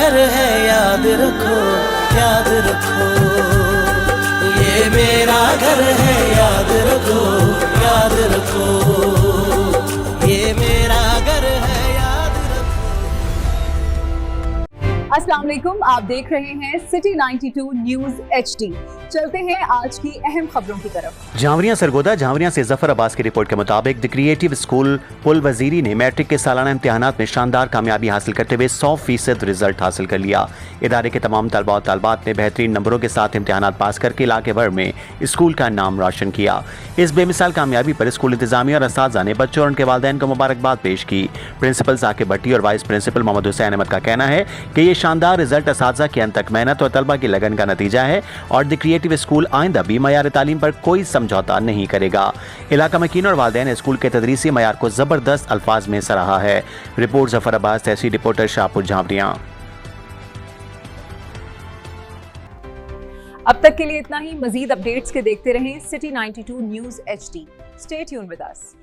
घर है, याद रखो, याद रखो। ये मेरा घर है, याद रखो, याद रखो। ये मेरा घर है, याद रखो। अस्सलाम वालेकुम, आप देख रहे हैं सिटी 92 न्यूज़ HD। चलते हैं आज की अहम खबरों की तरफ। झांवरियां सरगोदा झांवरियां से जफर अब्बास की रिपोर्ट के मुताबिक द क्रिएटिव स्कूल पुल वजीरी ने मैट्रिक के सालाना इम्तिहानात में शानदार कामयाबी हासिल करते हुए 100% रिजल्ट हासिल कर लिया। इदारे के तमाम तलबा और तलबात ने बेहतरीन नंबरों के साथ इम्तिहानात पास करके इलाके भर में स्कूल का नाम रोशन किया। इस बेमिसाल कामयाबी पर स्कूल इंतजामिया और असातिज़ा ने बच्चों और उनके वालिदैन को मुबारकबाद पेश की। प्रिंसिपल साकिब भट्टी और वाइस प्रिंसिपल मोहम्मद हुसैन अहमद का कहना है कि ये शानदार रिजल्ट असातिज़ा की अनथक मेहनत और तलबा की लगन का नतीजा है और द क्रिएटिव स्कूल आइंदा भी मयार तालीम पर कोई समझौता नहीं करेगा। इलाका मकीन और वालिदैन ने स्कूल के तदरीसी मयार को जबरदस्त अल्फाज में सराहा है। रिपोर्ट जफर अब्बास, तहसील रिपोर्टर शाहपुर झांवरियां। अब तक के लिए इतना ही। मजीद अपडेट्स के देखते रहें city 92 news HD। Stay tune with us.